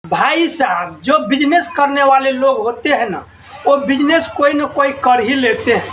भाई साहब, जो बिजनेस करने वाले लोग होते हैं ना, वो बिजनेस कोई ना कोई कर ही लेते हैं।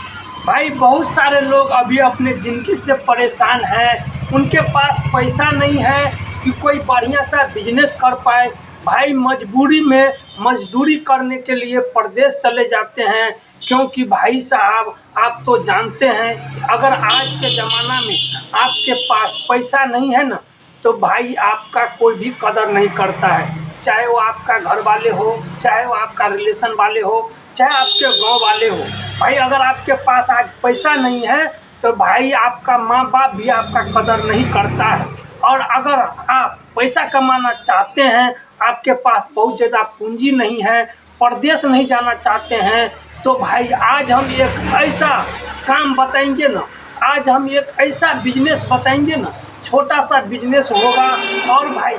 भाई बहुत सारे लोग अभी अपने ज़िंदगी से परेशान हैं, उनके पास पैसा नहीं है कि कोई बढ़िया सा बिजनेस कर पाए। भाई मजबूरी में मजदूरी करने के लिए प्रदेश चले जाते हैं, क्योंकि भाई साहब आप तो जानते हैं कि अगर आज के ज़माना में आपके पास पैसा नहीं है ना, तो भाई आपका कोई भी कदर नहीं करता है। चाहे वो आपका घर वाले हो, चाहे वो आपका रिलेशन वाले हो, चाहे आपके गांव वाले हो। भाई अगर आपके पास आज पैसा नहीं है तो भाई आपका माँ बाप भी आपका कदर नहीं करता है। और अगर आप पैसा कमाना चाहते हैं, आपके पास बहुत ज़्यादा पूंजी नहीं है, परदेश नहीं जाना चाहते हैं, तो भाई आज हम एक ऐसा काम बताएंगे ना, आज हम एक ऐसा बिजनेस बताएंगे ना, छोटा सा बिजनेस होगा। और भाई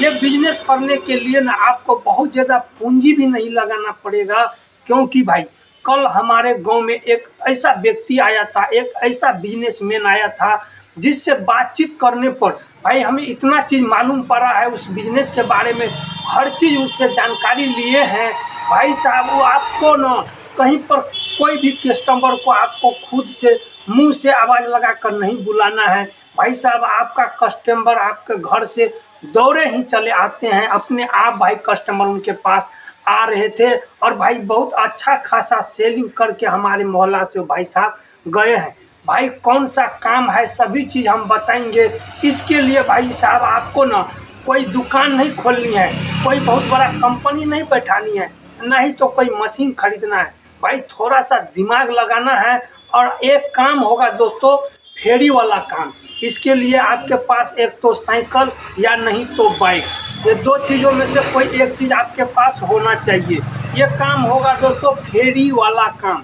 ये बिजनेस करने के लिए ना आपको बहुत ज़्यादा पूंजी भी नहीं लगाना पड़ेगा, क्योंकि भाई कल हमारे गांव में एक ऐसा व्यक्ति आया था, एक ऐसा बिजनेसमैन आया था, जिससे बातचीत करने पर भाई हमें इतना चीज़ मालूम पड़ा है, उस बिजनेस के बारे में हर चीज़ उससे जानकारी लिए हैं। भाई साहब वो आपको ना कहीं पर कोई भी कस्टमर को आपको खुद से मुंह से आवाज़ लगा कर नहीं बुलाना है। भाई साहब आपका कस्टमर आपके घर से दौड़े ही चले आते हैं, अपने आप भाई कस्टमर उनके पास आ रहे थे। और भाई बहुत अच्छा खासा सेलिंग करके हमारे मोहल्ला से भाई साहब गए हैं। भाई कौन सा काम है सभी चीज़ हम बताएंगे। इसके लिए भाई साहब आपको ना कोई दुकान नहीं खोलनी है, कोई बहुत बड़ा कंपनी नहीं बैठानी है, नहीं तो कोई मशीन खरीदना है। भाई थोड़ा सा दिमाग लगाना है और एक काम होगा दोस्तों, फेरी वाला काम। इसके लिए आपके पास एक तो साइकिल या नहीं तो बाइक, ये दो चीज़ों में से कोई एक चीज़ आपके पास होना चाहिए। ये काम होगा दोस्तों फेरी वाला काम।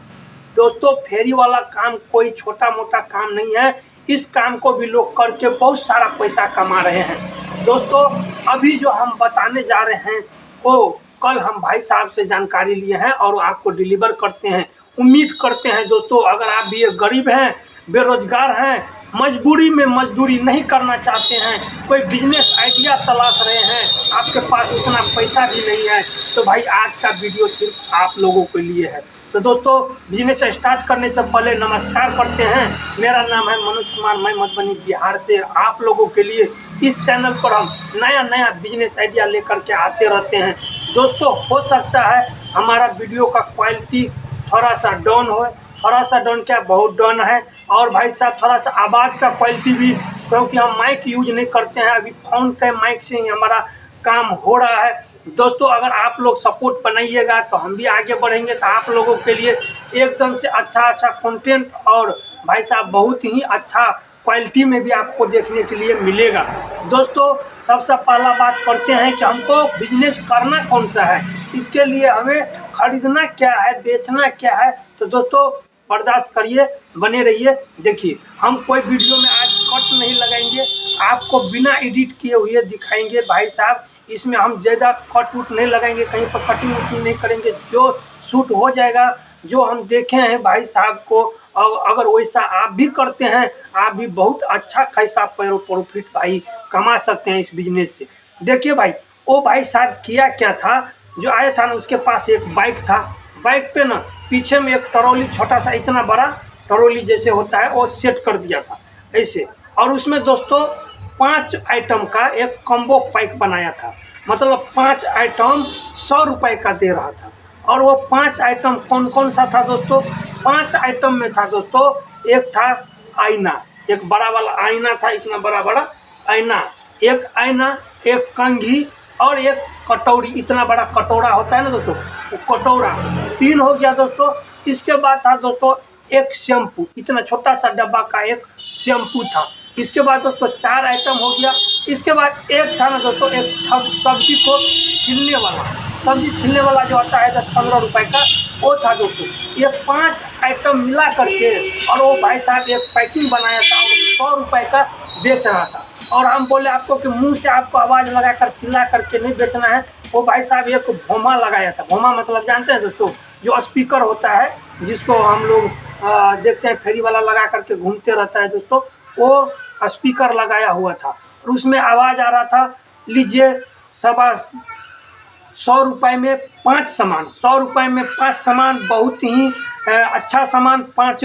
दोस्तों फेरी वाला काम कोई छोटा मोटा काम नहीं है, इस काम को भी लोग करके बहुत सारा पैसा कमा रहे हैं। दोस्तों अभी जो हम बताने जा रहे हैं वो कल हम भाई साहब से जानकारी लिए हैं और आपको डिलीवर करते हैं। उम्मीद करते हैं दोस्तों अगर आप भी एक गरीब हैं, बेरोजगार हैं, मजबूरी में मजदूरी नहीं करना चाहते हैं, कोई बिजनेस आइडिया तलाश रहे हैं, आपके पास उतना पैसा भी नहीं है, तो भाई आज का वीडियो सिर्फ आप लोगों के लिए है। तो दोस्तों बिजनेस स्टार्ट करने से पहले नमस्कार करते हैं। मेरा नाम है मनोज कुमार, मैं मधुबनी बिहार से आप लोगों के लिए इस चैनल पर हम नया नया बिजनेस आइडिया लेकर के आते रहते हैं। दोस्तों हो सकता है हमारा वीडियो का क्वालिटी थोड़ा सा डाउन हो, थोड़ा सा डाउन क्या बहुत डाउन है। और भाई साहब थोड़ा सा आवाज़ का क्वालिटी भी, क्योंकि हम माइक यूज नहीं करते हैं, अभी फ़ोन के माइक से ही हमारा काम हो रहा है। दोस्तों अगर आप लोग सपोर्ट बनाइएगा तो हम भी आगे बढ़ेंगे, तो आप लोगों के लिए एकदम से अच्छा कंटेंट और भाई साहब बहुत ही अच्छा क्वालिटी में भी आपको देखने के लिए मिलेगा। दोस्तों सबसे पहला बात करते हैं कि हमको बिजनेस करना कौन सा है, इसके लिए हमें खरीदना क्या है, बेचना क्या है। तो दोस्तों बर्दाश्त करिए, बने रहिए। देखिए हम कोई वीडियो में आज कट नहीं लगाएंगे, आपको बिना एडिट किए हुए दिखाएंगे। भाई साहब इसमें हम ज़्यादा कट उट नहीं लगाएंगे, कहीं पर कटिंग उटिंग नहीं करेंगे, जो शूट हो जाएगा, जो हम देखे हैं भाई साहब को, अगर वैसा आप भी करते हैं, आप भी बहुत अच्छा खासा प्रॉफिट भाई कमा सकते हैं इस बिजनेस से। देखिए भाई वो भाई साहब किया क्या था, जो आया था ना उसके पास एक बाइक था, बाइक पे ना पीछे में एक ट्रॉली, छोटा सा इतना बड़ा ट्रॉली जैसे होता है, वो सेट कर दिया था ऐसे। और उसमें दोस्तों 5 आइटम का एक कॉम्बो पैक बनाया था, मतलब 5 आइटम 100 रुपये का दे रहा था। और वो 5 आइटम कौन कौन सा था दोस्तों, 5 आइटम में था दोस्तों, एक था आईना, एक बड़ा वाला आईना था, इतना बड़ा बड़ा आईना, एक कंघी और एक कटोरी, इतना बड़ा कटोरा होता है ना दोस्तों, वो कटोरा 3 हो गया दोस्तों। इसके बाद था दोस्तों एक शैम्पू, इतना छोटा सा डब्बा का एक शैम्पू था। इसके बाद दोस्तों 4 आइटम हो गया। इसके बाद एक था ना दोस्तों एक सब्जी को छीलने वाला, सब्जी छीलने वाला जो आता है 10-15 रुपये का, वो था दोस्तों। ये 5 आइटम मिला करके और वो भाई साहब एक पैकिंग बनाया था और 100 रुपये का बेच रहा था। और हम बोले आपको कि मुंह से आपको आवाज़ लगा कर चिल्ला करके नहीं बेचना है। वो भाई साहब एक भोमा लगाया था, भोमा मतलब जानते हैं दोस्तों, जो स्पीकर होता है जिसको हम लोग देखते हैं फेरी वाला लगा करके घूमते रहता है दोस्तों, वो स्पीकर लगाया हुआ था और उसमें आवाज़ आ रहा था, लीजिए शाबाश ₹100 में 5 सामान, ₹100 में 5 सामान, बहुत ही अच्छा सामान, 5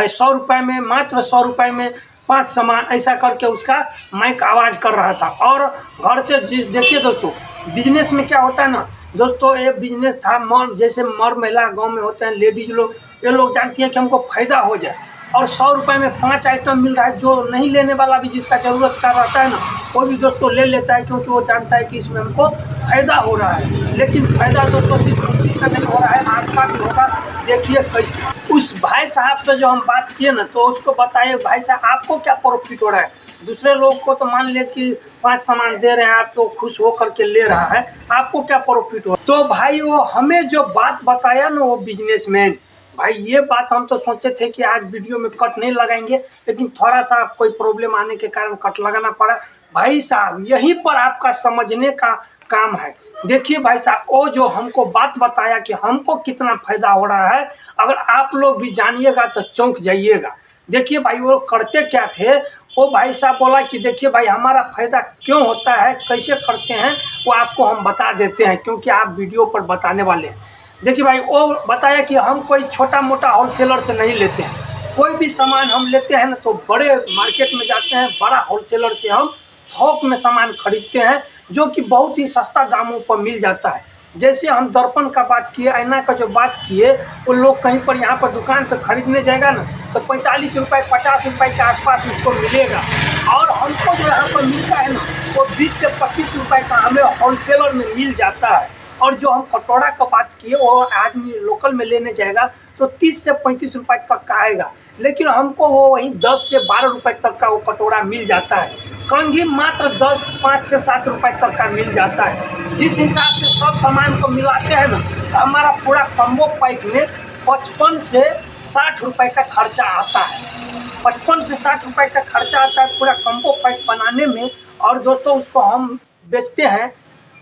₹100 में, मात्र ₹100 में 5 सामान, ऐसा करके उसका माइक आवाज़ कर रहा था। और घर से देखिए दोस्तों, बिजनेस में क्या होता है ना दोस्तों, ये बिजनेस था जैसे महिला गांव में होते हैं, लेडीज लोग, ये लोग जानती हैं कि हमको फ़ायदा हो जाए, और ₹100 में 5 आइटम मिल रहा है। जो नहीं लेने वाला भी, जिसका ज़रूरत का रहता है ना, वो भी दोस्तों ले लेता है, क्योंकि वो जानता है कि इसमें हमको फ़ायदा हो रहा है। लेकिन फ़ायदा दोस्तों सिर्फ किसी का नहीं हो रहा है, आपका भी होगा। देखिए कैसे उस भाई साहब से जो हम बात किए ना, तो उसको बताइए भाई साहब आपको क्या प्रॉफिट हो रहा है। दूसरे लोग को तो मान ले कि 5 सामान दे रहे हैं, आप तो खुश हो करके ले रहा है, आपको क्या प्रॉफिट हो। तो भाई वो हमें जो बात बताया ना वो बिजनेसमैन, भाई ये बात हम तो सोचे थे कि आज वीडियो में कट नहीं लगाएंगे, लेकिन थोड़ा सा कोई प्रॉब्लम आने के कारण कट लगाना पड़ा। भाई साहब यहीं पर आपका समझने का काम है। देखिए भाई साहब, वो जो हमको बात बताया कि हमको कितना फायदा हो रहा है, अगर आप लोग भी जानिएगा तो चौंक जाइएगा। देखिए भाई वो करते क्या थे, वो भाई साहब बोला कि देखिए भाई हमारा फायदा क्यों होता है, कैसे करते हैं, वो आपको हम बता देते हैं, क्योंकि आप वीडियो पर बताने वाले हैं। देखिए भाई वो बताया कि हम कोई छोटा मोटा होलसेलर से नहीं लेते हैं, कोई भी सामान हम लेते हैं ना तो बड़े मार्केट में जाते हैं, बड़ा होलसेलर से हम थोक में सामान खरीदते हैं, जो कि बहुत ही सस्ता दामों पर मिल जाता है। जैसे हम दर्पण का बात किए, आईना का जो बात किए, वो लोग कहीं पर यहाँ पर दुकान पर खरीदने जाएगा ना तो ₹45 ₹50 के आसपास उसको मिलेगा, और हमको जो यहाँ पर मिलता है ना वो 20 से ₹25 का हमें होलसेलर में मिल जाता है। और जो हम कटोरा का बात किए, वो आदमी लोकल में लेने जाएगा तो 30 से ₹35 तक का आएगा, लेकिन हमको वो वहीं 10 से ₹12 तक का वो कटोरा मिल जाता है। कंघी मात्र 5 से ₹7 तक का मिल जाता है। जिस हिसाब से सब सामान को मिलाते हैं ना, तो हमारा पूरा कम्बो पैक में 55 से ₹60 का खर्चा आता है। 55 से ₹60 का खर्चा आता है पूरा कम्बो पैक बनाने में, और दोस्तों उसको हम बेचते हैं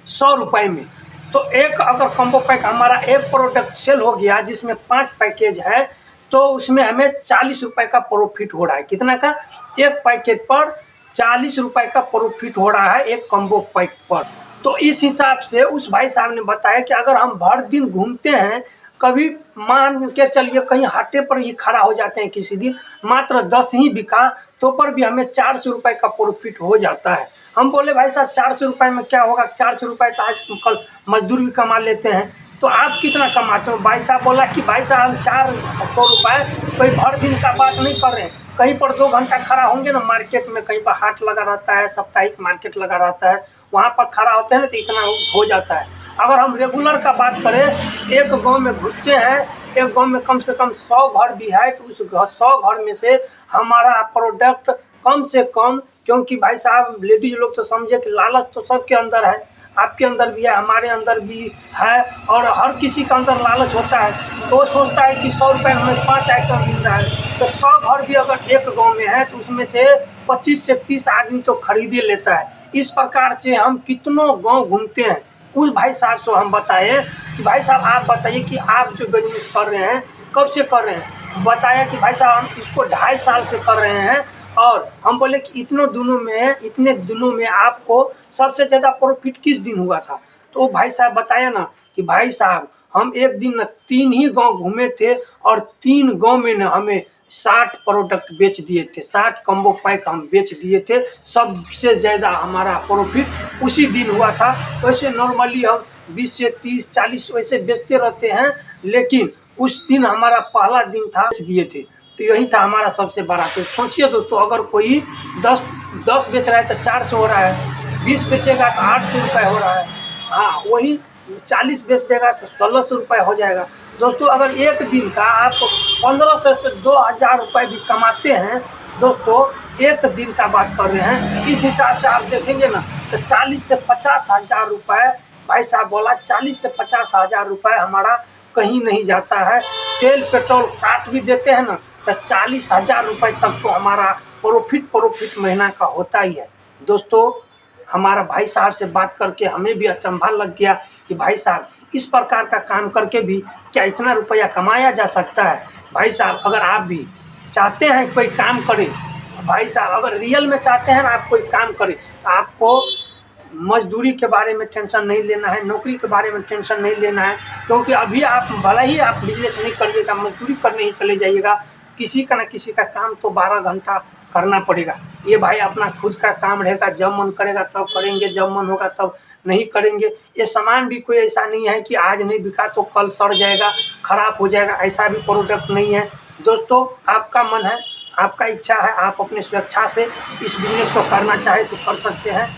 ₹100 में। तो एक अगर कम्बो पैक हमारा एक प्रोडक्ट सेल हो गया जिसमें 5 पैकेज है, तो उसमें हमें ₹40 का प्रॉफिट हो रहा है। कितना का? एक पैकेट पर ₹40 का प्रॉफिट हो रहा है, एक कम्बो पैक पर। तो इस हिसाब से उस भाई साहब ने बताया कि अगर हम भर दिन घूमते हैं, कभी मान के चलिए कहीं हाटे पर ही खड़ा हो जाते हैं, किसी दिन मात्र 10 ही बिका तो पर भी हमें ₹400 का प्रॉफिट हो जाता है। हम बोले भाई साहब ₹400 में क्या होगा, ₹400 तो आज कल मजदूर भी कमा लेते हैं, तो आप कितना कमाते हो। भाई साहब बोला कि भाई साहब हम ₹400 कोई भर दिन का बात नहीं कर रहे हैं, कहीं पर 2 घंटा खड़ा होंगे ना मार्केट में, कहीं पर हाट लगा रहता है, साप्ताहिक मार्केट लगा रहता है, वहाँ पर खड़ा होते हैं ना तो इतना हो जाता है। अगर हम रेगुलर का बात करें, एक गांव में घुसते हैं, एक गांव में कम से कम 100 घर भी है, तो उस 100 घर में से हमारा प्रोडक्ट कम से कम, क्योंकि भाई साहब लेडीज लोग तो समझे कि लालच तो सबके अंदर है, आपके अंदर भी है, हमारे अंदर भी है, और हर किसी के अंदर लालच होता है। तो वो सोचता है कि ₹100 में 5 आइटम मिल रहा है, तो 100 घर भी अगर एक गांव में है तो उसमें से 25 से 30 आदमी तो खरीद ही लेता है। इस प्रकार से हम कितनों गांव घूमते हैं। उस भाई साहब से हम बताए कि भाई साहब आप बताइए कि आप जो बिजनेस कर रहे हैं कब से कर रहे हैं। बताया कि भाई साहब हम इसको 2.5 साल से कर रहे हैं, और हम बोले कि इतने दिनों में आपको सबसे ज़्यादा प्रॉफिट किस दिन हुआ था। तो वो भाई साहब बताया ना कि भाई साहब हम एक दिन 3 ही गांव घूमे थे, और 3 गांव में न हमें 60 प्रोडक्ट बेच दिए थे, 60 कम्बो पैक हम बेच दिए थे। सबसे ज़्यादा हमारा प्रॉफिट उसी दिन हुआ था। वैसे नॉर्मली हम 20 से 30 40 वैसे बेचते रहते हैं, लेकिन उस दिन हमारा पहला दिन था, बेच दिए थे, तो यही था हमारा सबसे बड़ा। तो सोचिए दोस्तों, अगर कोई 10 बेच रहा है तो 400 हो रहा है, 20 बेचेगा तो ₹800 हो रहा है, हाँ वही 40 बेच देगा तो ₹1600 हो जाएगा। दोस्तों अगर एक दिन का आप 1500 से 2000 रुपये भी कमाते हैं दोस्तों, एक दिन का बात कर रहे हैं, इस हिसाब से आप देखेंगे ना तो 40 से 50 हज़ार रुपये, भाई साहब बोला 40 से 50 हज़ार रुपये हमारा कहीं नहीं जाता है। तेल पेट्रोल काट भी देते हैं ना तो 40 हज़ार रुपये तक तो हमारा प्रॉफिट महीना का होता ही है। दोस्तों हमारा भाई साहब से बात करके हमें भी अचंभा लग गया कि भाई साहब इस प्रकार का काम करके भी क्या इतना रुपया कमाया जा सकता है। भाई साहब अगर आप भी चाहते हैं कोई काम करें, भाई साहब अगर रियल में चाहते हैं ना आप कोई काम करें, तो आपको मजदूरी के बारे में टेंशन नहीं लेना है, नौकरी के बारे में टेंशन नहीं लेना है, क्योंकि अभी आप भले ही आप बिजनेस नहीं करिएगा, मजदूरी करने ही चले जाइएगा, किसी का ना किसी का काम तो 12 घंटा करना पड़ेगा। ये भाई अपना खुद का काम रहेगा, जब मन करेगा तब करेंगे, जब मन होगा तब नहीं करेंगे। ये सामान भी कोई ऐसा नहीं है कि आज नहीं बिका तो कल सड़ जाएगा, खराब हो जाएगा, ऐसा भी प्रोडक्ट नहीं है। दोस्तों आपका मन है, आपका इच्छा है, आप अपनी स्वेच्छा से इस बिजनेस को करना चाहे तो कर सकते हैं।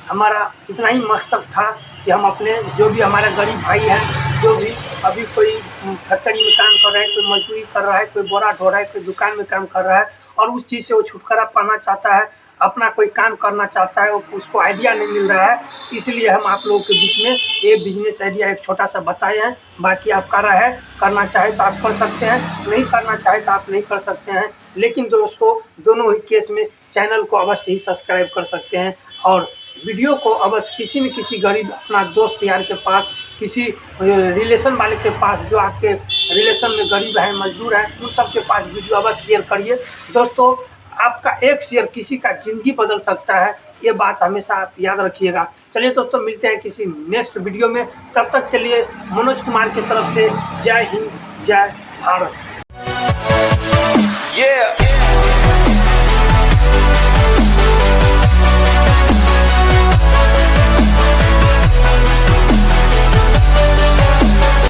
हमारा इतना ही मकसद था कि हम अपने जो भी हमारे गरीब भाई हैं, जो भी अभी कोई फैक्ट्री में काम कर रहा है, कोई मजदूरी कर रहा है, कोई बोरा ढो रहा है, कोई दुकान में काम कर रहा है और उस चीज़ से वो छुटकारा पाना चाहता है, अपना कोई काम करना चाहता है, उसको आइडिया नहीं मिल रहा है, इसलिए हम आप लोगों के बीच में ये बिजनेस आइडिया एक छोटा सा बताए हैं। बाकी आपका राय है, करना चाहे तो आप कर सकते हैं, नहीं करना चाहे तो आप नहीं कर सकते हैं। लेकिन दोस्तों दोनों ही केस में चैनल को अवश्य ही सब्सक्राइब कर सकते हैं और वीडियो को अवश्य किसी न किसी गरीब अपना दोस्त यार के पास, किसी रिलेशन वाले के पास जो आपके रिलेशन में गरीब है, मजदूर है, उन सब के पास वीडियो अवश्य शेयर करिए। दोस्तों आपका एक शेयर किसी का ज़िंदगी बदल सकता है, ये बात हमेशा आप याद रखिएगा। चलिए दोस्तों मिलते हैं किसी नेक्स्ट वीडियो में, तब तक के लिए मनोज कुमार की तरफ से जय हिंद, जय भारत।